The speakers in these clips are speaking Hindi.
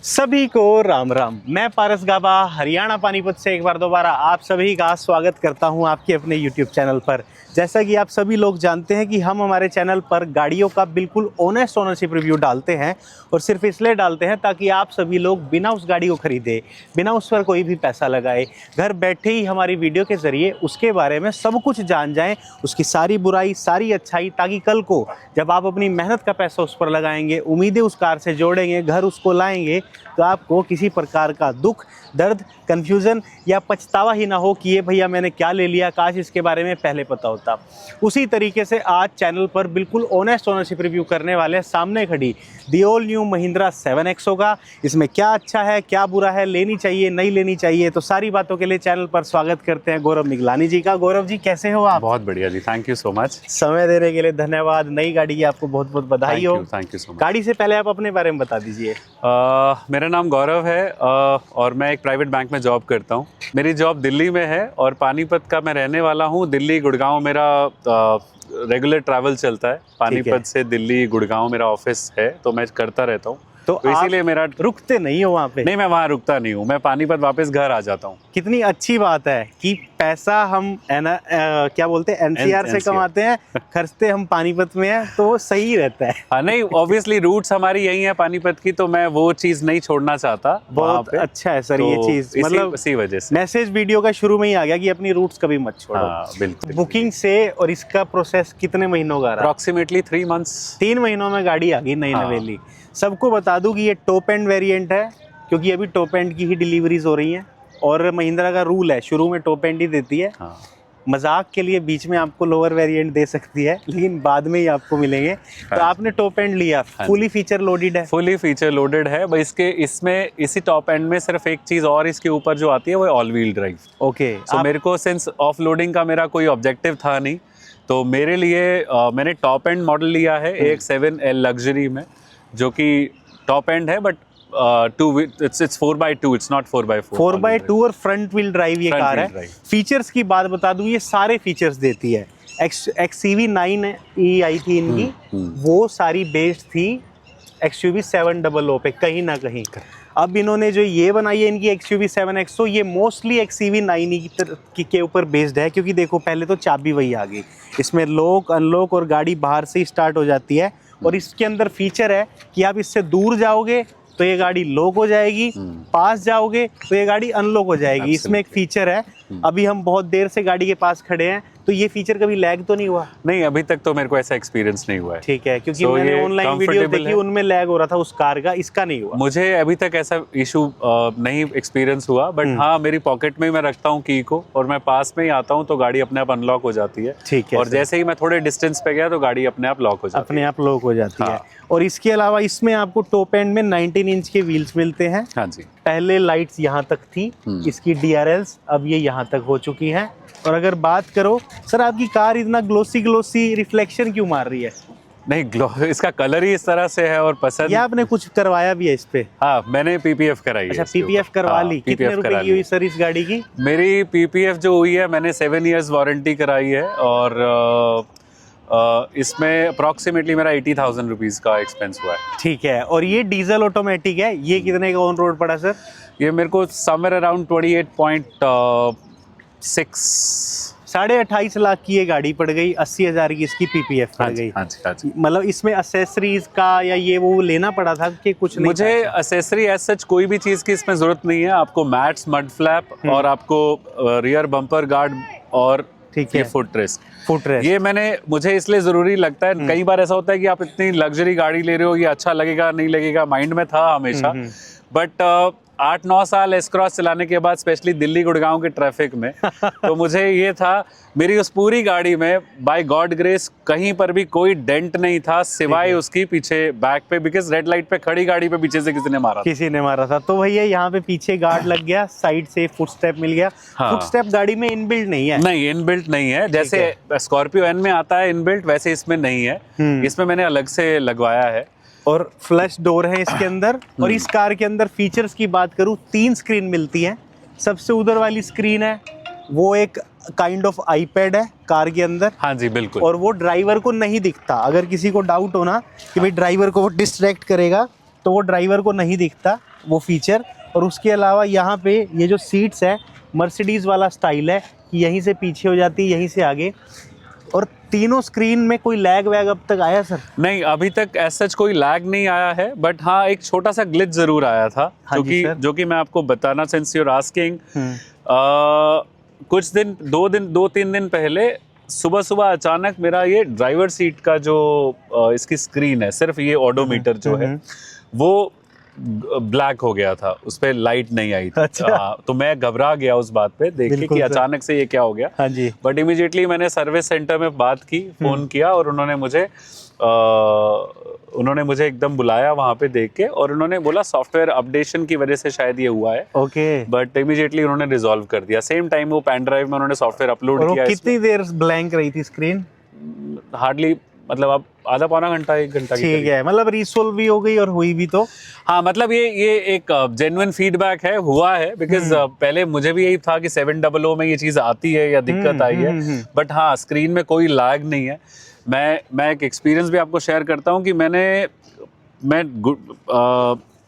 सभी को राम राम। मैं पारस गाबा हरियाणा पानीपत से एक बार दोबारा आप सभी का स्वागत करता हूं आपके अपने YouTube चैनल पर। जैसा कि आप सभी लोग जानते हैं कि हम हमारे चैनल पर गाड़ियों का बिल्कुल ऑनेस्ट ओनरशिप रिव्यू डालते हैं और सिर्फ इसलिए डालते हैं ताकि आप सभी लोग बिना उस गाड़ी को खरीदे, बिना उस पर कोई भी पैसा लगाए, घर बैठे ही हमारी वीडियो के ज़रिए उसके बारे में सब कुछ जान जाएं, उसकी सारी बुराई सारी अच्छाई, ताकि कल को जब आप अपनी मेहनत का पैसा उस पर लगाएंगे, उम्मीदें उस कार से जोड़ेंगे, घर उसको लाएंगे, तो आपको किसी प्रकार का दुख, दर्द, कन्फ्यूज़न या पछतावा ही ना हो कि ये भैया मैंने क्या ले लिया, काश इसके बारे में पहले पता होता। उसी तरीके से आज चैनल पर बिल्कुल ऑनेस्ट ओनरशिप रिव्यू करने वाले सामने खड़ी the all new Mahindra 7XO का। इसमें क्या अच्छा है, क्या बुरा है, लेनी चाहिए, नहीं लेनी चाहिए, तो सारी बातों के लिए चैनल पर स्वागत करते हैं गौरव मिगलानी जी का। गौरव जी कैसे हो आप? बहुत बढ़िया जी, थैंक यू सो मच। समय देने के लिए धन्यवाद। नई गाड़ी की आपको बहुत बहुत बधाई हो। Thank you so much. गाड़ी से पहले आप अपने बारे में बता दीजिए। मेरा नाम गौरव है और मैं एक प्राइवेट बैंक में जॉब करता हूँ। मेरी जॉब दिल्ली में है और पानीपत का मैं रहने वाला हूँ। दिल्ली गुड़गांव मेरा रेगुलर ट्रैवल चलता है। पानीपत से दिल्ली गुड़गांव मेरा ऑफिस है, तो मैं करता रहता हूँ। तो इसीलिए मेरा रुकते नहीं हो वहाँ पे? नहीं, मैं वहाँ रुकता नहीं हूँ, मैं पानीपत वापस घर आ जाता हूँ। कितनी अच्छी बात है कि पैसा हम क्या बोलते हैं NCR से कमाते हैं, खर्चते हम पानीपत में हैं, तो सही रहता है। हाँ नहीं, ऑब्वियसली रूट्स हमारी यही है पानीपत की, तो मैं वो चीज़ नहीं छोड़ना चाहता। बहुत अच्छा है सर, ये चीज़ मतलब इसी वजह से मैसेज वीडियो का शुरू में ही आ गया कि अपनी रूट्स कभी मत छोड़ो। हाँ बिल्कुल। बुकिंग से और इसका प्रोसेस कितने महीनों का रहा? Approximately 3 months. 3 महीनों में गाड़ी आ गई नई नवेली। सबको बता दूं कि ये टॉप एंड वेरिएंट है, क्योंकि अभी टॉप एंड की ही डिलीवरीज हो रही हैं और महिंद्रा का रूल है शुरू में टॉप एंड ही देती है। मजाक के लिए बीच में आपको लोअर वेरिएंट दे सकती है, लेकिन बाद में ही आपको मिलेंगे। तो आपने टॉप एंड लिया, फुली फीचर लोडेड है? फुली फीचर लोडेड है। इसमें इसी टॉप एंड में सिर्फ एक चीज़ और इसके ऊपर जो आती है वो है ऑल व्हील ड्राइव। ओके। सो मेरे को सिंस ऑफ लोडिंग का मेरा कोई ऑब्जेक्टिव था नहीं, तो मेरे लिए मैंने टॉप एंड मॉडल लिया है एक 7L लग्जरी में, जो कि टॉप एंड है, but it's 4x2, it's not 4x4। 4x2 और फ्रंट व्हील ड्राइव ये कार है। फीचर्स की बात बता दूं, ये सारे फीचर्स देती है। XUV 9e आई थी इनकी, वो सारी बेस्ड थी XUV 700 पे कहीं ना कहीं। अब इन्होंने जो ये बनाई है इनकी XUV 7XO, ये मोस्टली XUV 9e के ऊपर बेस्ड है, क्योंकि देखो पहले तो चाबी वही आ गई, इसमें लॉक अनलॉक और गाड़ी बाहर से ही स्टार्ट हो जाती है। और इसके अंदर फीचर है कि आप इससे दूर जाओगे तो ये गाड़ी लॉक हो जाएगी, पास जाओगे तो ये गाड़ी अनलॉक हो जाएगी। इसमें एक फीचर है। अभी हम बहुत देर से गाड़ी के पास खड़े हैं, तो ये फीचर कभी लैग तो नहीं हुआ? नहीं, अभी तक तो मेरे को ऐसा एक्सपीरियंस नहीं हुआ है। ठीक है, क्योंकि मैंने ऑनलाइन वीडियो देखी, उनमें लैग हो रहा था उस कार का, इसका नहीं हुआ। मुझे अभी तक ऐसा इशू नहीं एक्सपीरियंस हुआ, बट हाँ मेरी पॉकेट में मैं रखता हूँ की को, और मैं पास में ही आता हूँ तो गाड़ी अपने आप अनलॉक हो जाती है। ठीक है। और जैसे ही मैं थोड़े डिस्टेंस पे गया तो गाड़ी अपने आप लॉक हो जाती है। अपने आप लॉक हो जाती है। और इसके अलावा इसमें आपको टॉप एंड में 19 इंच के व्हील्स मिलते हैं। हाँ जी। पहले लाइट्स यहाँ तक थी, इसकी DRLs अब ये यहाँ तक हो चुकी हैं। और अगर बात करो सर, आपकी कार इतना ग्लोसी रिफ्लेक्शन क्यों मार रही है? नहीं, इसका कलर ही इस तरह से है और पसंद। या आपने कुछ करवाया भी है इस पे? हाँ, मैंने PPF कराई है। अच्छा, PPF करवा ली। कितने रुपए की हुई सर इस गाड़ी की? मेरी PPF जो हुई है, मैंने 7 years वारंटी कराई है, और इसमें अप्रॉक्सीमेटली मेरा 80,000 रुपीज़ का एक्सपेंस हुआ है। ठीक है। और ये डीजल ऑटोमेटिक है, ये कितने का ऑन रोड पड़ा सर? ये मेरे को समवेयर अराउंड 28.6 28.5 लाख की ये गाड़ी पड़ गई, 80,000 की इसकी PPF पड़ गई। मतलब इसमें एक्सेसरीज का या ये वो लेना पड़ा था कि कुछ नहीं? मुझे एक्सेसरी एज सच कोई भी चीज़ की इसमें ज़रूरत नहीं है। आपको मैट्स, मड फ्लैप और आपको रियर बम्पर गार्ड और फुट रेस्ट ये मुझे इसलिए ज़रूरी लगता है। कई बार ऐसा होता है कि आप इतनी लग्जरी गाड़ी ले रहे हो, ये अच्छा लगेगा नहीं लगेगा, माइंड में था हमेशा, बट 8-9 साल एस क्रॉस चलाने के बाद, स्पेशली दिल्ली गुड़गांव के ट्रैफिक में, तो मुझे ये था, मेरी उस पूरी गाड़ी में बाय गॉड ग्रेस कहीं पर भी कोई डेंट नहीं था, सिवाय उसकी पीछे बैक पे, बिकॉज रेड लाइट पे खड़ी गाड़ी पे पीछे से किसी ने मारा था। तो भैया यहाँ पे पीछे गार्ड लग गया, साइड से फुटस्टेप मिल गया। फुटस्टेप गाड़ी में इनबिल्ट नहीं है? नहीं, इनबिल्ट नहीं है। जैसे स्कॉर्पियो एन में आता है इनबिल्ट, वैसे इसमें नहीं है। इसमें मैंने अलग से लगवाया है। और फ्लैश डोर है इसके अंदर। और इस कार के अंदर फीचर्स की बात करूं, 3 स्क्रीन मिलती हैं। सबसे उधर वाली स्क्रीन है वो एक काइंड ऑफ आईपैड है कार के अंदर। हाँ जी बिल्कुल। और वो ड्राइवर को नहीं दिखता। अगर किसी को डाउट हो ना कि भाई ड्राइवर को वो डिस्ट्रैक्ट करेगा, तो वो ड्राइवर को नहीं दिखता, वो फीचर। और उसके अलावा यहाँ पे ये जो सीट्स है मर्सिडीज़ वाला स्टाइल है कि यहीं से पीछे हो जाती है, यहीं से आगे। और तीनों स्क्रीन में कोई लैग वैग अब तक आया सर? नहीं, अभी तक ऐसा सच कोई लैग नहीं आया है, बट हाँ एक छोटा सा ग्लिच जरूर आया था। हाँ जो कि मैं आपको बताना, सिंस यूर आस्किंग, कुछ दिन 2-3 दिन पहले सुबह सुबह अचानक मेरा ये ड्राइवर सीट का जो इसकी स्क्रीन है, सिर्फ ये ऑडोमीटर जो है वो ब्लैक हो गया था, उस पर लाइट नहीं आई थी। अच्छा। तो मैं घबरा गया उस बात पे देख के कि अचानक से ये क्या हो गया। हाँ जी। बट इमीडिएटली मैंने सर्विस सेंटर में बात की, फोन किया, और उन्होंने मुझे एकदम बुलाया वहाँ पे देख के, और उन्होंने बोला सॉफ्टवेयर अपडेशन की वजह से शायद ये हुआ है। ओके। बट इमीडिएटली उन्होंने रिजॉल्व कर दिया। सेम टाइम वो पेन ड्राइव में उन्होंने सॉफ्टवेयर अपलोड किया। कितनी देर ब्लैंक रही थी स्क्रीन? हार्डली, मतलब अब आधा पौना घंटा 1 घंटा। ठीक है, मतलब रिसोल्व भी हो गई और हुई भी तो। हाँ, मतलब ये एक जेन्युइन फीडबैक है, हुआ है। बिकॉज पहले मुझे भी यही था कि 700 में ये चीज़ आती है या दिक्कत आई है, बट हाँ स्क्रीन में कोई लैग नहीं है। मैं एक एक्सपीरियंस भी आपको शेयर करता हूँ कि मैं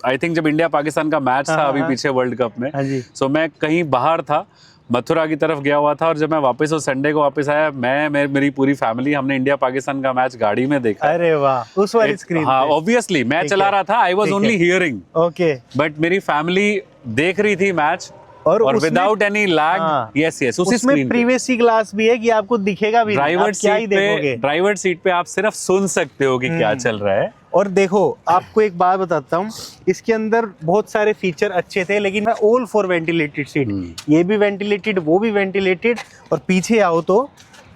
आई थिंक जब इंडिया पाकिस्तान का मैच था अभी पीछे वर्ल्ड कप में, सो मैं कहीं बाहर था, मथुरा की तरफ गया हुआ था, और जब मैं वापस उस संडे को वापस आया, मेरी पूरी फैमिली, हमने इंडिया पाकिस्तान का मैच गाड़ी में देखा। अरे वाह, उस वाली स्क्रीन? हाँ, ऑब्वियसली मैं चला रहा था, I was only hearing. Okay. But मेरी फैमिली देख रही थी मैच, और विदाउट एनी लैग। यस, उसी स्क्रीन पे प्रीवियसी ग्लास भी है कि आपको दिखेगा भी, ड्राइवर सीट पे आप सिर्फ सुन सकते हो कि क्या चल रहा है। और देखो, आपको एक बात बताता हूँ, इसके अंदर बहुत सारे फीचर अच्छे थे, लेकिन ऑल फॉर वेंटिलेटेड सीट, ये भी वेंटिलेटेड, वो भी वेंटिलेटेड। और पीछे आओ तो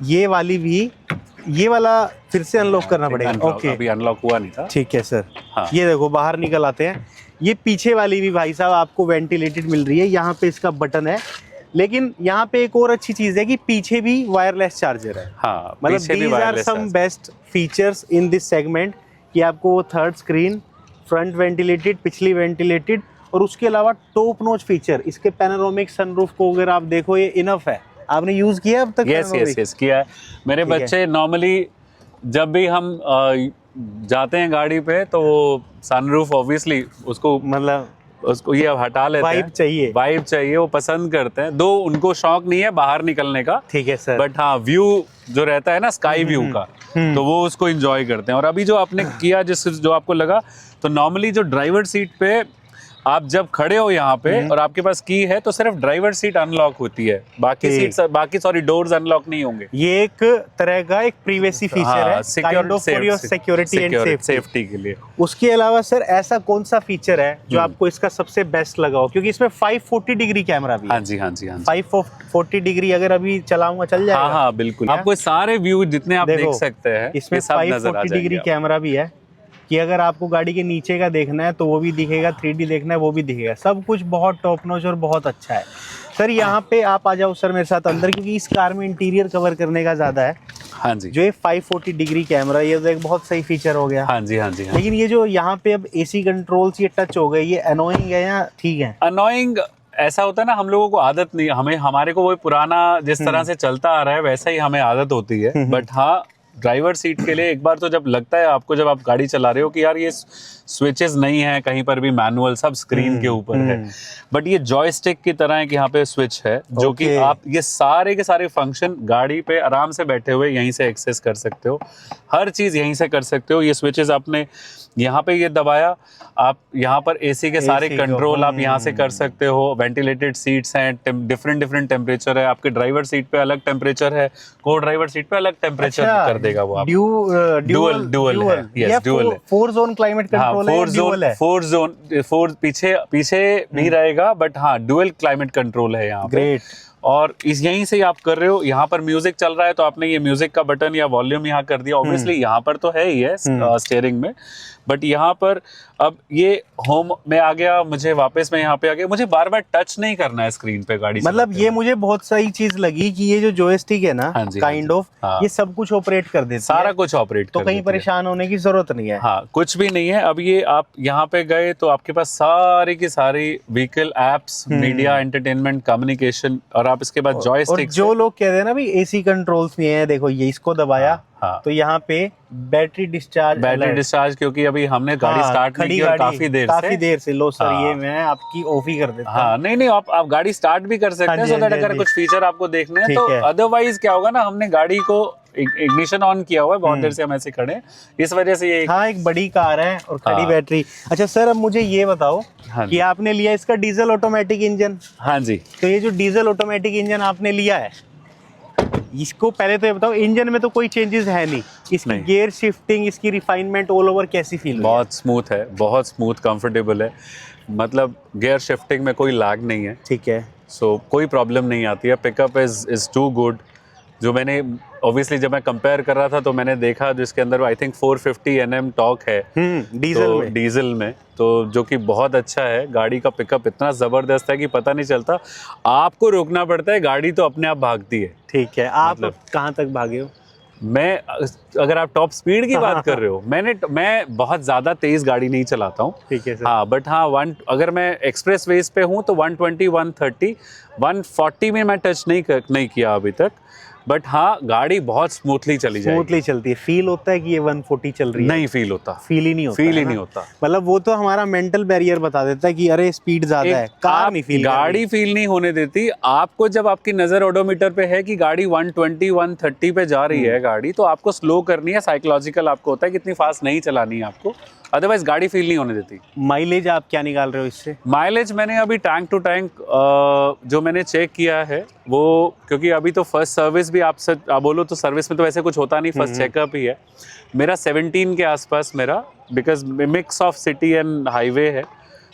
ये वाली भी, ये वाला फिर से अनलॉक करना पड़ेगा। ओके, अभी अनलॉक हुआ नहीं था। ठीक है सर। हाँ। ये देखो, बाहर निकल आते हैं। ये पीछे वाली भी भाई साहब आपको वेंटिलेटेड मिल रही है, यहाँ पे इसका बटन है। लेकिन यहाँ पे एक और अच्छी चीज है कि पीछे भी वायरलेस चार्जर है। हाँ, मतलब these are some best features in this segment, कि आपको थर्ड स्क्रीन, फ्रंट वेंटिलेटेड, पिछली वेंटिलेटेड, और उसके अलावा टॉप नॉच फीचर। इसके पैनोरामिक सनरूफ को अगर आप देखो, ये इनफ है। आपने यूज किया अब तक? यस किया है। मेरे बच्चे नॉर्मली जब भी हम जाते हैं गाड़ी पे, तो सनरूफ ऑब्वियसली उसको ये हटा लेते हैं। वाइब चाहिए, वो पसंद करते हैं। दो उनको शौक नहीं है बाहर निकलने का, ठीक है सर, बट हाँ व्यू जो रहता है ना, स्काई व्यू का, तो वो उसको एंजॉय करते हैं। और अभी जो आपने किया, जो आपको लगा, तो नॉर्मली जो ड्राइवर सीट पे आप जब खड़े हो यहाँ पे और आपके पास की है, तो सिर्फ ड्राइवर सीट अनलॉक होती है, बाकी डोर्स अनलॉक नहीं होंगे। ये एक तरह का एक प्रिवेसी फीचर है, सिक्योरिटी एंड सेफ्टी के लिए। उसके अलावा सर ऐसा कौन सा फीचर है जो आपको इसका सबसे बेस्ट लगा हो? क्योंकि इसमें 540 डिग्री कैमरा भी है। हाँ जी। 540 डिग्री अगर अभी चलाऊंगा चल जाएगा? हाँ, बिल्कुल। आपको सारे व्यू जितने आप देख सकते हैं, इसमें 540 डिग्री कैमरा भी है, कि अगर आपको गाड़ी के नीचे का देखना है तो वो भी दिखेगा, 3D देखना है वो भी दिखेगा। सब कुछ बहुत टॉप नॉच और बहुत अच्छा है। सर यहाँ पे आप आ जाओ सर मेरे साथ अंदर, क्योंकि इस कार में इंटीरियर कवर करने का ज्यादा है। हाँ जी। जो ये 540 डिग्री कैमरा, ये तो एक बहुत सही फीचर हो गया। हाँ जी। लेकिन ये जो यहाँ पे अब AC कंट्रोल्स ये टच हो गए, ये अनोइंग है या ठीक है? अनोइंग ऐसा होता है ना, हम लोगों को आदत नहीं, हमारे को वो पुराना जिस तरह से चलता आ रहा है वैसा ही हमें आदत होती है। बट हाँ, ड्राइवर सीट के लिए एक बार तो जब लगता है आपको, जब आप गाड़ी चला रहे हो, कि यार ये स्विचेस नहीं है कहीं पर भी, मैनुअल सब स्क्रीन के ऊपर है, बट ये जॉयस्टिक की तरह है कि यहाँ पे स्विच है, जो कि आप ये सारे के सारे फंक्शन गाड़ी पे आराम से बैठे हुए यहीं से एक्सेस कर सकते हो, हर चीज यहीं से कर सकते हो। ये स्विचेस आपने यहाँ पे ये दबाया, आप यहाँ पर AC के सारे कंट्रोल आप यहाँ से कर सकते हो। वेंटिलेटेड सीट्स हैं, डिफरेंट टेम्परेचर है। आपके ड्राइवर सीट पे अलग टेम्परेचर है, को ड्राइवर सीट पे अलग टेम्परेचर कर देगा वो। ड्यूअल है। यस, ड्यूअल है। 4 जोन क्लाइमेट कंट्रोल है, ड्यूअल है। 4 पीछे भी रहेगा, बट हाँ ड्यूअल क्लाइमेट कंट्रोल है यहाँ पे। ग्रेट। और यहीं से आप कर रहे हो, यहाँ पर म्यूजिक चल रहा है तो आपने ये म्यूजिक का बटन या वॉल्यूम यहाँ कर दिया। ऑब्वियसली यहाँ पर तो है ही है स्टीयरिंग में, बट यहाँ पर अब ये होम में आ गया, मुझे वापस में यहाँ पे आ गया, मुझे बार बार टच नहीं करना है स्क्रीन पे गाड़ी। मतलब ये मुझे बहुत सही चीज लगी कि ये जो जॉयस्टिक है ना, काइंड ऑफ ये सब कुछ ऑपरेट कर देती है, सारा कुछ ऑपरेट तो कहीं परेशान होने की जरूरत नहीं है। हाँ, कुछ भी नहीं है। अब ये आप यहाँ पे गए तो आपके पास सारी की सारी vehicle apps, media, entertainment, communication, और आप इसके बाद जॉयस्टिक। जो लोग कहते हैं ना भी AC कंट्रोल्स में है, देखो ये इसको दबाया, हाँ। तो यहाँ पे बैटरी डिस्चार्ज, क्योंकि अभी हमने गाड़ी स्टार्ट नहीं की और काफी देर से लो सर, हाँ। ये मैं आपकी ऑफ ही कर देता हूँ। हाँ नहीं आप गाड़ी स्टार्ट भी कर सकते हैं, सो दैट अगर कुछ फीचर आपको देखने हैं तो। अदरवाइज क्या होगा ना, हमने गाड़ी को इग्निशन ऑन किया हुआ है, बहुत देर से हम ऐसे खड़े हैं, इस वजह से ये हाँ एक बड़ी कार है और खड़ी बैटरी। अच्छा सर, अब मुझे ये बताओ कि आपने लिया इसका डीजल ऑटोमेटिक इंजन। हाँ जी। तो ये जो डीजल ऑटोमेटिक इंजन आपने लिया है, इसको पहले तो ये बताओ, इंजन में तो कोई चेंजेस है नहीं, इसकी गियर शिफ्टिंग, इसकी रिफाइनमेंट ऑल ओवर कैसी फील हुई? बहुत स्मूथ है, बहुत स्मूथ, कंफर्टेबल है, मतलब गियर शिफ्टिंग में कोई लैग नहीं है। ठीक है, सो कोई प्रॉब्लम नहीं आती है। Pickup is too good. जो मैंने ऑब्वियसली जब मैं कंपेयर कर रहा था तो मैंने देखा जिसके अंदर आई थिंक 450 Nm टॉर्क है डीजल में, तो जो कि बहुत अच्छा है। गाड़ी का पिकअप इतना ज़बरदस्त है कि पता नहीं चलता, आपको रोकना पड़ता है, गाड़ी तो अपने आप भागती है। ठीक है, आप मतलब कहाँ तक भागे हो? मैं, अगर आप टॉप स्पीड की बात कर रहे हो, मैं बहुत ज़्यादा तेज़ गाड़ी नहीं चलाता हूँ। ठीक है सर। हाँ, बट हाँ अगर मैं एक्सप्रेस वेज पे हूँ तो 120, 130, 140 में मैं टच नहीं किया अभी तक। बट हाँ, गाड़ी बहुत स्मूथली चलती है। फील होता है कि ये 140 चल रही है? नहीं फील होता, फील ही नहीं होता। मतलब वो तो हमारा मेंटल बैरियर बता देता है कि अरे स्पीड ज्यादा है, कार नहीं फील, गाड़ी फील नहीं होने देती आपको। जब आपकी नजर ओडोमीटर पे है कि गाड़ी 120, 130 पे जा रही है गाड़ी, तो आपको स्लो करनी है। साइकोलॉजिकल आपको होता है कि इतनी फास्ट नहीं चलानी है आपको, अदरवाइज गाड़ी फील नहीं होने देती। माइलेज आप क्या निकाल रहे हो इससे? माइलेज मैंने अभी टैंक टू टैंक जो मैंने चेक किया है वो, क्योंकि अभी तो फर्स्ट सर्विस भी आप बोलो तो सर्विस में तो वैसे कुछ होता नहीं, फर्स्ट चेकअप ही है मेरा। 17 के आसपास मेरा, because mix of city and highway है,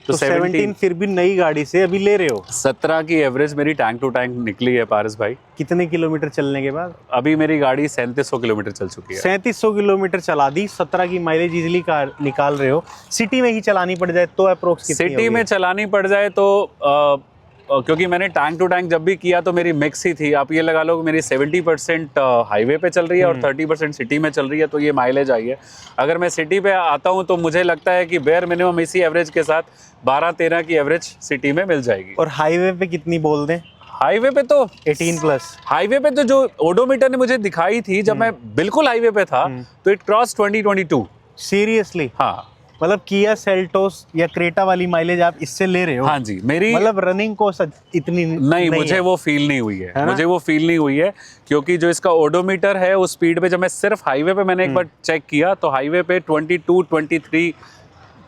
तो 17 फिर भी नई गाड़ी से अभी ले रहे हो। 17 की एवरेज मेरी टैंक टू टैंक निकली है पारस भाई। कितने किलोमीटर चलने के बाद? अभी मेरी गाड़ी 3700 किलोमीटर चल चुकी है। 3700 किलोमीटर चला दी, 17 की माइलेज इजीली निकाल रहे हो। सिटी में ही चलानी पड़ जाए तो अप्रोक्स कितनी? सिटी में चलानी पड़ जाए तो क्योंकि मैंने टैंक टू टैंक जब भी किया तो मेरी मिक्स ही थी। आप ये लगा लो कि मेरी 70% हाईवे पे चल रही है और 30% सिटी में चल रही है, तो ये माइलेज आई है। अगर मैं सिटी पे आता हूँ तो मुझे लगता है कि बेयर मिनिमम इसी एवरेज के साथ 12-13 की एवरेज सिटी में मिल जाएगी। और हाईवे पे कितनी बोल दें? हाईवे पे तो 18+। हाईवे पे तो जो ओडोमीटर ने मुझे दिखाई थी जब मैं बिल्कुल हाईवे पे था, तो इट क्रॉस 2022। सीरियसली? हाँ, मतलब किया सेल्टोस या क्रेटा वाली माइलेज आप इससे ले रहे हो? हाँ जी। मेरी मतलब रनिंग को इतनी नहीं मुझे वो फील नहीं हुई है, मुझे वो फील नहीं हुई है, क्योंकि जो इसका ओडोमीटर है उस स्पीड पे, जब मैं सिर्फ हाईवे पे मैंने एक बार चेक किया तो हाईवे पे 22-23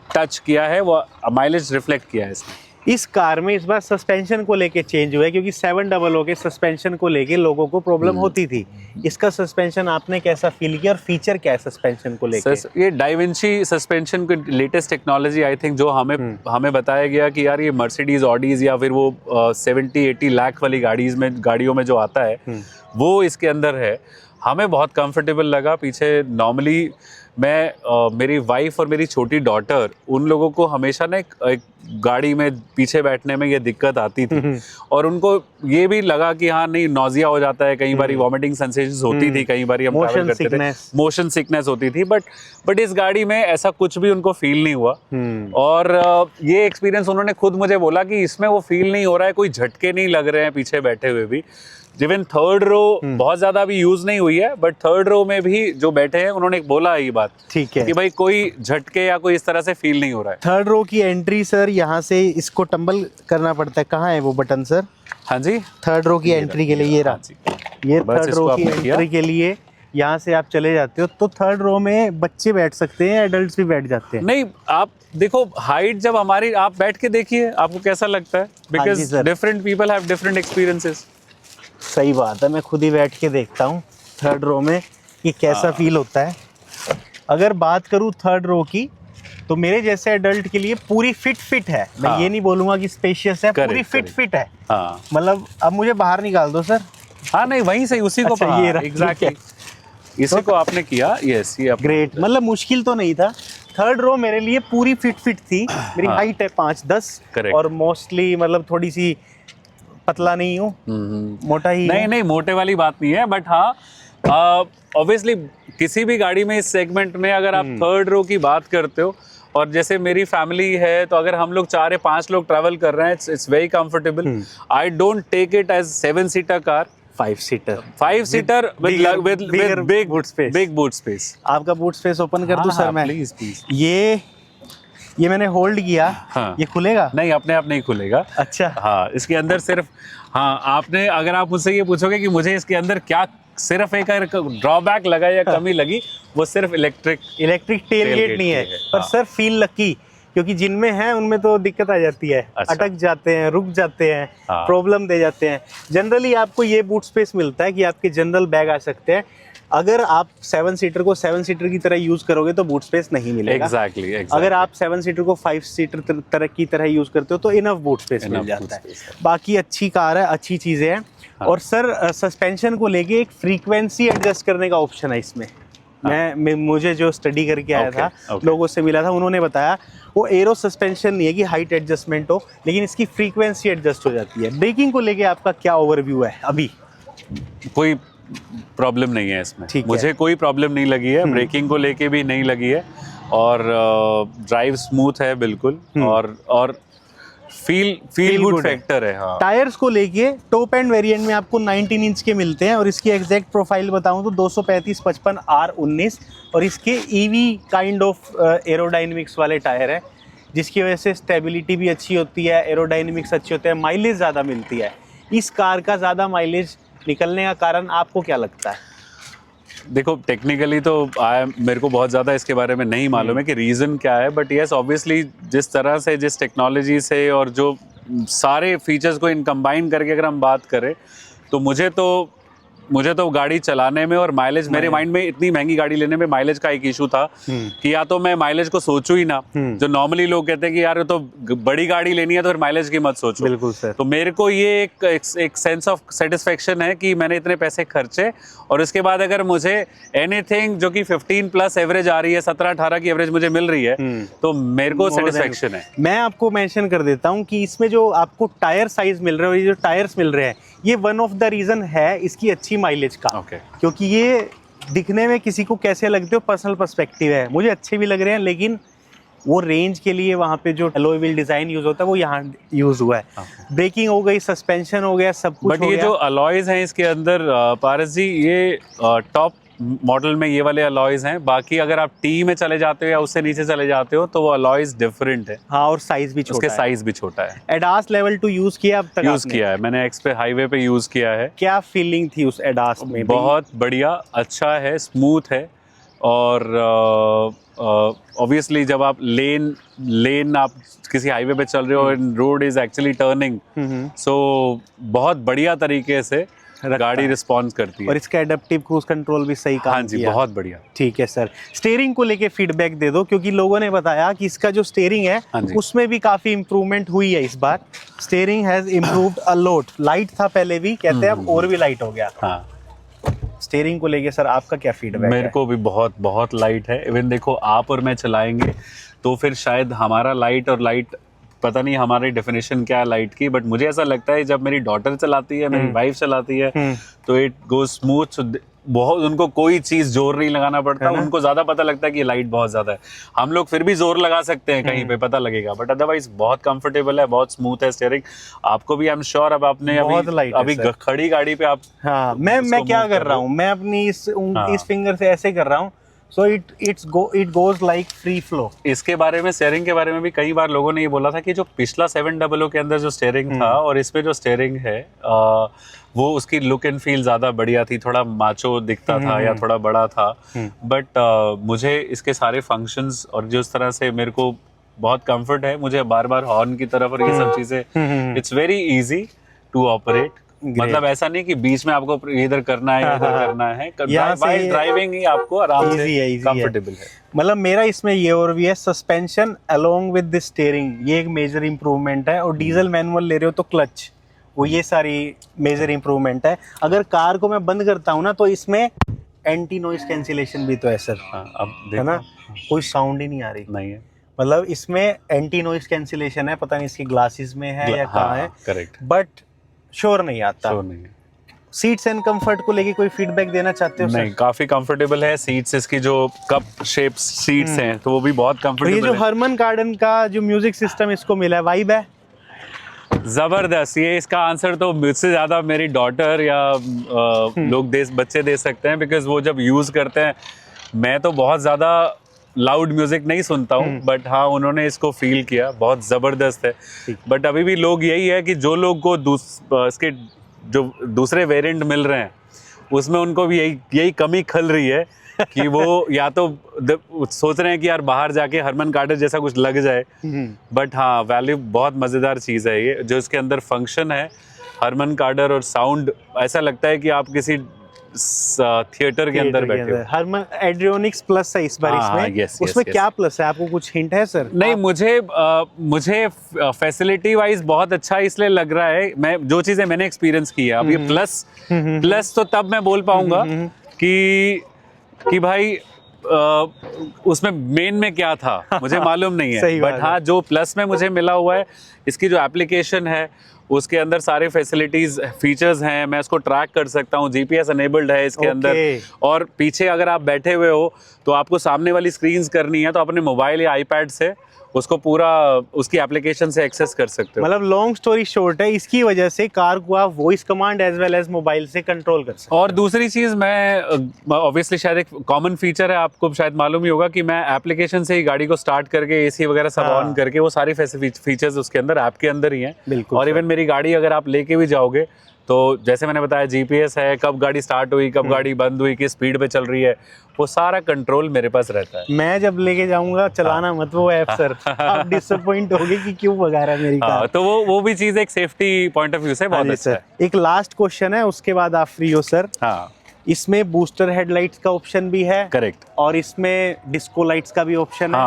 टच किया है, वो माइलेज रिफ्लेक्ट किया है इसने। इस कार में इस बार सस्पेंशन को लेके चेंज हुआ है, क्योंकि 700 के सस्पेंशन को लेके लोगों को प्रॉब्लम होती थी। इसका सस्पेंशन आपने कैसा फील किया और फीचर क्या है सस्पेंशन को लेके? ये डाइविंची सस्पेंशन की लेटेस्ट टेक्नोलॉजी आई थिंक, जो हमें बताया गया कि यार ये मर्सिडीज, ऑडीज या फिर वो 70-80 लाख वाली गाड़ियों में जो आता है वो इसके अंदर है। हमें बहुत कंफर्टेबल लगा। पीछे नॉर्मली मेरी वाइफ और मेरी छोटी डॉटर, उन लोगों को हमेशा ना एक गाड़ी में पीछे बैठने में ये दिक्कत आती थी, और उनको ये भी लगा कि हाँ नहीं, नौजिया हो जाता है, कई बारी वॉमिटिंग सेंसेशंस होती थी, कई बारी हम ट्रैवल करते थे, मोशन सिकनेस होती थी, बट इस गाड़ी में ऐसा कुछ भी उनको फील नहीं हुआ। और ये एक्सपीरियंस उन्होंने खुद मुझे बोला कि इसमें वो फील नहीं हो रहा है, कोई झटके नहीं लग रहे हैं पीछे बैठे हुए भी। इवन थर्ड रो बहुत ज्यादा अभी यूज नहीं हुई है, बट थर्ड रो में भी जो बैठे हैं उन्होंने बोला ये बात, ठीक है, कि भाई कोई झटके या कोई इस तरह से फील नहीं हो रहा है। थर्ड रो की एंट्री सर, यहाँ से इसको टंबल करना पड़ता है, कहाँ है वो बटन सर? हाँ जी, थर्ड रो की एंट्री के लिए ये रहा, ये थर्ड रो की एंट्री के लिए यहाँ से आप चले जाते हो। तो थर्ड रो में बच्चे बैठ सकते हैं, एडल्ट्स भी बैठ जाते हैं? नहीं, आप देखो हाइट जब हमारी, आप बैठ के देखिए आपको कैसा लगता है, because different people have different experiences. सही बात है, मैं खुद ही बैठ के देखता हूँ थर्ड रो में कि कैसा फील होता है। अगर बात करूँ थर्ड रो की, तो मेरे जैसे एडल्ट के लिए पूरी फिट है। मैं ये नहीं बोलूंगा कि स्पेशियस है, पूरी फिट है। मतलब अब मुझे बाहर निकाल दो सर। हाँ नहीं, वहीं से उसी को एग्जैक्टली इसी को आपने किया। यस, ये ग्रेट, मतलब मुश्किल तो नहीं था। थर्ड रो मेरे लिए पूरी फिट थी। मेरी हाइट है 5'10", और मोस्टली मतलब थोड़ी सी पतला नहीं हूँ, मोटा ही। नहीं, मोटे वाली बात नहीं है, बट हाँ ऑब्वियसली किसी भी गाड़ी में इस सेगमेंट में अगर आप थर्ड रो की बात करते हो, और जैसे मेरी फैमिली है, तो अगर हम लोग 4 या 5 लोग ट्रैवल कर रहे हैं, it's very comfortable. I don't take it as 7 seater car, 5 seater 5 seater with big boot space. big boot space. आपका बूट स्पेस ओपन कर दूं सर मैं? Please please. ये मैंने होल्ड किया। हाँ। ये खुलेगा? नहीं, अपने आप नहीं खुलेगा। अच्छा। हाँ, इसके अंदर सिर्फ, हाँ, आपने अगर आप मुझसे ये पूछोगे कि मुझे इसके अंदर क्या सिर्फ एक ड्रॉबैक लगा या कमी लगी, वो सिर्फ इलेक्ट्रिक टेल गेट नहीं है, पर हाँ। सर फील लकी, क्योंकि जिनमें है उनमें तो दिक्कत आ जाती है। अच्छा। अटक जाते हैं, रुक जाते हैं, हाँ। प्रॉब्लम दे जाते हैं। जनरली आपको ये बूट स्पेस मिलता है कि आपके जनरल बैग आ सकते हैं। अगर आप 7 सीटर को 7 सीटर की तरह यूज करोगे तो बूट स्पेस नहीं मिलेगा। एग्जैक्टली। अगर आप 7 सीटर को 5 सीटर तरह की तरह यूज करते हो तो इनफ बूट स्पेस मिल जाता है। बाकी अच्छी कार है, अच्छी चीजें हैं। हाँ। और सर सस्पेंशन को लेके एक फ्रीक्वेंसी एडजस्ट करने का ऑप्शन है इसमें। मैं मुझे जो स्टडी करके आया था, लोगों से मिला था, उन्होंने बताया वो एरो सस्पेंशन नहीं है कि हाइट एडजस्टमेंट हो, लेकिन इसकी फ्रीक्वेंसी एडजस्ट हो जाती है। ब्रेकिंग को लेके आपका क्या ओवरव्यू है अभी? कोई प्रॉब्लम नहीं है इसमें, मुझे कोई प्रॉब्लम नहीं लगी है, ब्रेकिंग को लेके भी नहीं लगी है, और ड्राइव स्मूथ है बिल्कुल, और फील गुड फैक्टर है। हाँ। टायर्स को लेके टॉप एंड वेरिएंट में आपको 19 इंच के मिलते हैं, और इसकी एग्जैक्ट प्रोफाइल बताऊं तो 235/55 R19, और इसके ईवी काइंड ऑफ एरोडायनेमिक्स वाले टायर है, जिसकी वजह से स्टेबिलिटी भी अच्छी होती है, एरोडायनेमिक्स अच्छी होते हैं, माइलेज ज़्यादा मिलती है। इस कार का ज़्यादा माइलेज निकलने का कारण आपको क्या लगता है? देखो, टेक्निकली तो मेरे को बहुत ज़्यादा इसके बारे में नहीं मालूम है कि रीज़न क्या है, बट यस ऑब्वियसली जिस तरह से, जिस टेक्नोलॉजी से और जो सारे फीचर्स को इन कंबाइन करके अगर हम बात करें, तो मुझे तो गाड़ी चलाने में और माइलेज, मेरे माइंड में इतनी महंगी गाड़ी लेने में माइलेज का एक इशू था कि या तो मैं माइलेज को सोचूं ही ना, जो नॉर्मली लोग कहते हैं कि यार तो बड़ी गाड़ी लेनी है तो फिर माइलेज की मत सोचो। बिल्कुल सर। तो मेरे को ये एक सेंस ऑफ सेटिस्फेक्शन है कि मैंने इतने पैसे खर्चे, और उसके बाद अगर मुझे एनीथिंग जो कि 15+ एवरेज आ रही है, 17-18 की एवरेज मुझे मिल रही है, तो मेरे को सेटिस्फेक्शन है। मैं आपको मेंशन कर देता हूँ कि इसमें जो आपको टायर साइज मिल रहे हैं, ये जो टायर्स मिल रहे हैं, ये वन ऑफ द रीजन है इसकी अच्छी माइलेज का। क्योंकि ये दिखने में किसी को कैसे लगते हो, पर्सनल पर्सपेक्टिव है, मुझे अच्छे भी लग रहे हैं, लेकिन वो रेंज के लिए वहाँ पे जो एलॉय व्हील डिजाइन यूज होता है वो यहाँ यूज हुआ है। ब्रेकिंग हो गई, सस्पेंशन हो गया, सब कुछ बट ये जो अलॉयज हैं इसके अंदर, पारस जी, ये टॉप मॉडल में ये वाले अलॉयज हैं। बाकी अगर आप टी में चले जाते हो या उससे नीचे चले जाते हो तो वो अलॉयज डिफरेंट है। हाँ, और साइज भी छोटा उसके साइज भी छोटा है। एडास लेवल 2 यूज किया अब तक? यूज किया है मैंने, एक्स पे हाईवे पे यूज किया है। क्या फीलिंग थी उस एडास में? बहुत बढ़िया, अच्छा है, स्मूथ है, और ऑब्वियसली जब आप लेन आप किसी हाईवे पे चल रहे हो and road is actually turning, so बहुत बढ़िया तरीके से गाड़ी रिस्पॉन्स करती है। और इसका एडेप्टिव क्रूज कंट्रोल भी सही काम किया। बहुत बढ़िया। ठीक है सर। स्टीयरिंग को लेके फीडबैक दे दो, क्योंकि लोगों ने बताया कि इसका जो स्टीयरिंग है उसमें भी काफी इंप्रूवमेंट हुई है इस बार। Steering has improved a lot. Light था पहले भी, कहते हैं अब और भी लाइट हो गया। हाँ। स्टीयरिंग को लेके सर आपका क्या फीडबैक है? मेरे को भी बहुत लाइट है। इवन देखो, आप और मैं चलाएंगे तो फिर शायद हमारा लाइट पता नहीं हमारी डेफिनेशन क्या है लाइट की, बट मुझे ऐसा लगता है जब मेरी डॉटर चलाती है, मेरी वाइफ चलाती है, तो इट गोज स्मूथ। बहुत, उनको कोई चीज जोर नहीं लगाना पड़ता, उनको ज्यादा पता लगता है कि लाइट बहुत ज्यादा है। हम लोग फिर भी जोर लगा सकते हैं कहीं पे, पता लगेगा, बट अदरवाइज बहुत कंफर्टेबल है, बहुत स्मूथ है स्टीयरिंग। आपको भी आई एम श्योर, अब आपने अभी खड़ी गाड़ी पे आप, हाँ, मैं क्या कर रहा हूँ, मैं अपनी इस फिंगर से ऐसे कर रहा हूँ, so it goes like free flow। इसके बारे में, स्टीयरिंग के बारे में भी कई बार लोगों ने ये बोला था कि जो पिछला 700 के अंदर जो स्टीयरिंग था और इस पे जो स्टीयरिंग है, वो उसकी लुक एंड फील ज्यादा बढ़िया थी, थोड़ा माचो दिखता था या थोड़ा बड़ा था। बट मुझे इसके सारे फंक्शंस और जिस तरह से मेरे को बहुत कंफर्ट है, मुझे बार बार हॉर्न की तरफ और ये सब चीजें, it's very easy to operate. मतलब ऐसा नहीं कि बीच में आपको इधर करना है, इधर करना है, वाइल ड्राइविंग ही आपको आराम से कंफर्टेबल है। मतलब मेरा इसमें ये और भी है, suspension along with the steering, ये एक मेजर इंप्रूवमेंट है। और डीजल मैनुअल ले रहे हो तो क्लच, वो ये सारी मेजर इंप्रूवमेंट है। अगर कार को मैं बंद करता हूँ ना, तो इसमें एंटी नॉइस कैंसिलेशन भी तो है सर। अब है ना, कोई साउंड ही नहीं आ रही। नहीं है, मतलब इसमें एंटी नॉइस कैंसिलेशन है, पता नहीं इसकी ग्लासेस में है या कहाँ है, करेक्ट, बट शोर नहीं आता। शोर नहीं है। सीट्स एंड कंफर्ट को लेके कोई फीडबैक देना चाहते हो? नहीं, काफी कंफर्टेबल है। सीट्स, इसकी जो कप शेप सीट्स हैं, तो वो भी बहुत कंफर्टेबल है। ये जो हरमन कार्डन का जो म्यूजिक सिस्टम इसको मिला है, वाइब है? जबरदस्त, ये इसका आंसर तो मुझसे ज्यादा मेरी डॉटर या लोग बच्चे दे सकते हैं, बिकॉज वो जब यूज करते हैं, मैं तो बहुत ज्यादा लाउड म्यूजिक नहीं सुनता हूँ, बट हाँ उन्होंने इसको फील किया, बहुत जबरदस्त है। बट अभी भी लोग यही है कि जो लोग को इसके जो दूसरे वेरिएंट मिल रहे हैं उसमें उनको भी यही कमी खल रही है कि वो या तो सोच रहे हैं कि यार बाहर जाके हरमन कार्टर जैसा कुछ लग जाए, बट हाँ वैल्यू बहुत मज़ेदार चीज़ है ये, जो इसके अंदर फंक्शन है हरमन कार्टर और साउंड, ऐसा लगता है कि आप किसी थिएटर के अंदर बैठे हो। हरमन एड्रियोनिक्स प्लस है इस बार इसमें। उसमें क्या प्लस है, आपको कुछ हिंट है सर? नहीं, मुझे फैसिलिटी वाइज बहुत अच्छा इसलिए लग रहा है, मैं जो चीजें मैंने एक्सपीरियंस की है, अब ये प्लस तो तब मैं बोल पाऊंगा कि भाई उसमें मेन में क्या था मुझे मालूम नहीं है, बट हाँ जो प्लस में मुझे मिला हुआ है, इसकी जो एप्लीकेशन है उसके अंदर सारे फैसिलिटीज फीचर्स हैं, मैं उसको ट्रैक कर सकता हूँ, जीपीएस अनेबल्ड है इसके अंदर, और पीछे अगर आप बैठे हुए हो तो आपको सामने वाली स्क्रीन्स करनी है तो अपने मोबाइल या आईपैड से उसको पूरा उसकी एप्लीकेशन से एक्सेस कर सकते हो। मतलब लॉन्ग स्टोरी शॉर्ट है, इसकी वजह से कार को आप voice command as well as mobile से कंट्रोल कर सकते हो। और दूसरी चीज, मैं ऑब्वियसली शायद एक कॉमन फीचर है, आपको शायद मालूम ही होगा कि मैं एप्लीकेशन से ही गाड़ी को स्टार्ट करके एसी वगैरह सब ऑन करके, वो सारी फीचर्स उसके अंदर ऐप के अंदर ही हैं। और इवन मेरी गाड़ी अगर आप लेके भी जाओगे तो जैसे मैंने बताया जीपीएस है, कब गाड़ी स्टार्ट हुई, कब गाड़ी बंद हुई, किस स्पीड पे चल रही है, वो सारा कंट्रोल मेरे पास रहता है। मैं जब लेके जाऊंगा चलाना मत वो ऐप सर, आप डिसअपॉइंट होगे कि क्यों भगा रहा है मेरी कार। तो वो भी चीज एक सेफ्टी पॉइंट ऑफ व्यू से बहुत अच्छा है। एक लास्ट क्वेश्चन है, उसके बाद आप फ्री हो सर। हाँ, इसमें बूस्टर हेडलाइट्स का ऑप्शन भी है, करेक्ट, और इसमें डिस्को लाइट्स का भी ऑप्शन है,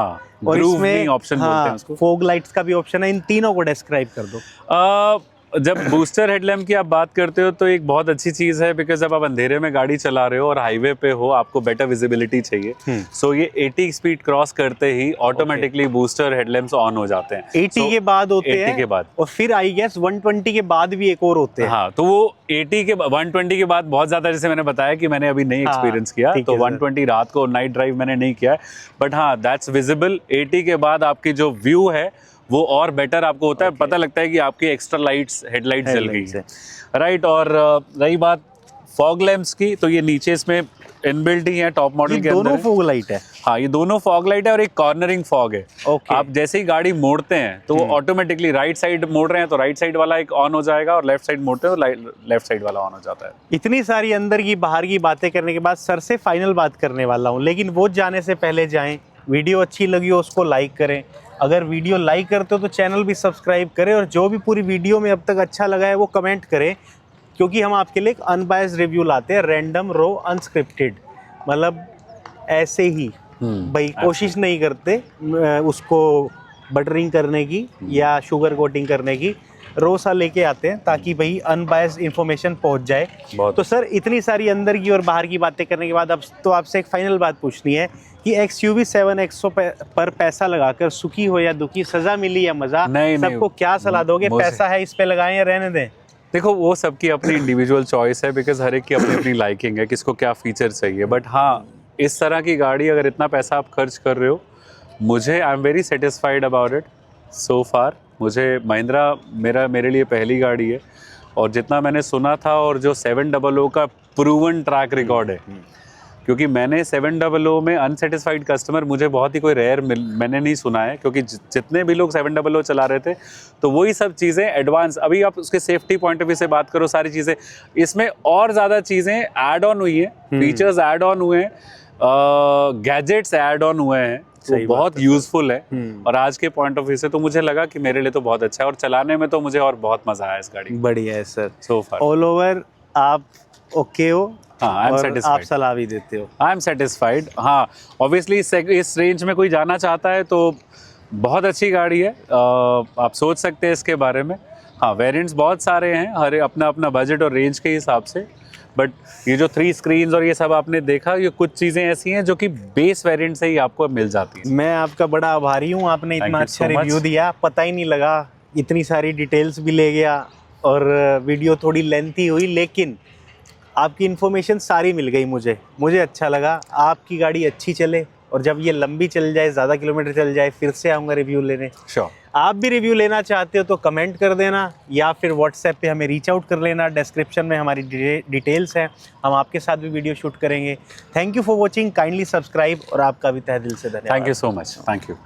और इसमें ऑप्शन बोलते हैं उसको, फॉग लाइट्स का भी ऑप्शन है। इन तीनों को डिस्क्राइब कर दो। जब बूस्टर हेडलैम्प की आप बात करते हो तो एक बहुत अच्छी चीज है, बिकॉज जब आप अंधेरे में गाड़ी चला रहे हो और हाईवे पे हो, आपको बेटर विजिबिलिटी चाहिए, सो ये 80 स्पीड क्रॉस करते ही ऑटोमेटिकली बूस्टर हेडलैम्प्स ऑन हो जाते हैं। 80 के बाद होते हैं, 80 के बाद, और फिर आई गेस 120 के बाद भी एक और होते हैं। हाँ, तो वो 120 के बाद बहुत ज्यादा, जैसे मैंने बताया कि मैंने अभी नहीं एक्सपीरियंस किया, तो 120 रात को नाइट ड्राइव मैंने नहीं किया, बट हाँ दैट्स विजिबल। 80 के बाद आपकी जो व्यू है वो और बेटर आपको होता है, पता लगता है कि आपकी एक्स्ट्रा लाइट्स हेडलाइट जल गई है, राइट। और रही बात फॉग लैंप्स की, तो ये नीचे इसमें इनबिल्ट ही है टॉप मॉडल के अंदर। दोनों फॉग लाइट है? हाँ, ये दोनों फॉग लाइट है और एक कॉर्नरिंग फॉग है। आप जैसे ही गाड़ी मोड़ते हैं तो वो ऑटोमेटिकली राइट साइड मोड़ रहे हैं तो राइट साइड वाला एक ऑन हो जाएगा, और लेफ्ट साइड मोड़ते हैं तो लेफ्ट साइड वाला ऑन हो जाता है। इतनी सारी अंदर की बाहर की बातें करने के बाद सर से फाइनल बात करने वाला हूँ, लेकिन वो जाने से पहले जाएं, वीडियो अच्छी लगी हो उसको लाइक करें, अगर वीडियो लाइक करते हो तो चैनल भी सब्सक्राइब करें, और जो भी पूरी वीडियो में अब तक अच्छा लगा है वो कमेंट करें, क्योंकि हम आपके लिए एक अनबायस्ड रिव्यू लाते हैं, रैंडम रो अनस्क्रिप्टेड, मतलब ऐसे ही भाई कोशिश नहीं करते उसको बटरिंग करने की या शुगर कोटिंग करने की, रोसा लेके आते हैं ताकि भाई अनबायस्ड इंफॉर्मेशन पहुंच जाए। तो सर इतनी सारी अंदर की और बाहर की बातें करने के बाद अब तो आपसे एक फाइनल बात पूछनी है कि XUV 7X पर पैसा लगाकर सुखी हो या दुखी, सजा मिली या मजा, सबको क्या सलाह दोगे? पैसा है इस पे लगाएं या रहने दें? देखो, वो सबकी अपनी इंडिविजुअल चॉइस है, बिकॉज हर एक की अपनी अपनी लाइकिंग है, किसको क्या फीचर चाहिए। बट हाँ, इस तरह की गाड़ी अगर इतना पैसा आप खर्च कर रहे हो, मुझे I am very satisfied about it so far. मुझे महिंद्रा मेरे लिए पहली गाड़ी है, और जितना मैंने सुना था और जो 700 का प्रूवन ट्रैक रिकॉर्ड है, क्योंकि मैंने 700 में अनसेटिस्फाइड कस्टमर मुझे बहुत ही कोई रेयर मैंने नहीं सुना है, क्योंकि जितने भी लोग 700 चला रहे थे तो वही सब चीज़ें एडवांस, अभी आप उसके सेफ्टी पॉइंट ऑफ व्यू से बात करो, सारी चीज़ें इसमें और ज़्यादा चीज़ें ऐड ऑन हुई हैं, फीचर्स ऐड ऑन हुए हैं, गैजेट्स ऐड ऑन हुए हैं, तो बहुत यूजफुल है। और आज के पॉइंट ऑफ व्यू से तो मुझे लगा कि मेरे लिए तो बहुत अच्छा है, और चलाने में तो मुझे और बहुत मजा आया इस गाड़ी। बढ़िया है सर, सो फार ऑल ओवर आप ओके हो? हाँ, आई एम सेटिस्फाइड। आप सलाह भी देते हो? I am satisfied. हाँ, ऑब्वियसली इस रेंज में कोई जाना चाहता है तो बहुत अच्छी गाड़ी है, आप सोच सकते हैं इसके बारे में। हाँ, वेरिएंट्स बहुत सारे हैं, हर अपना अपना बजट और रेंज के हिसाब से, बट ये जो 3 स्क्रीन्स और ये सब आपने देखा, ये कुछ चीज़ें ऐसी हैं जो कि बेस वेरिएंट से ही आपको मिल जाती हैं। मैं आपका बड़ा आभारी हूँ, आपने इतना अच्छा रिव्यू दिया, पता ही नहीं लगा, इतनी सारी डिटेल्स भी ले गया, और वीडियो थोड़ी लेंथी हुई, लेकिन आपकी इन्फॉर्मेशन सारी मिल गई मुझे अच्छा लगा। आपकी गाड़ी अच्छी चले और जब ये लंबी चल जाए, ज़्यादा किलोमीटर चल जाए, फिर से आऊँगा रिव्यू लेने। श्योर। आप भी रिव्यू लेना चाहते हो तो कमेंट कर देना या फिर व्हाट्सएप पे हमें रीच आउट कर लेना। डिस्क्रिप्शन में हमारी डिटेल्स हैं, हम आपके साथ भी वीडियो शूट करेंगे। Thank you for watching, kindly subscribe और आपका भी तहे दिल से धन्यवाद। Thank you so much, thank you.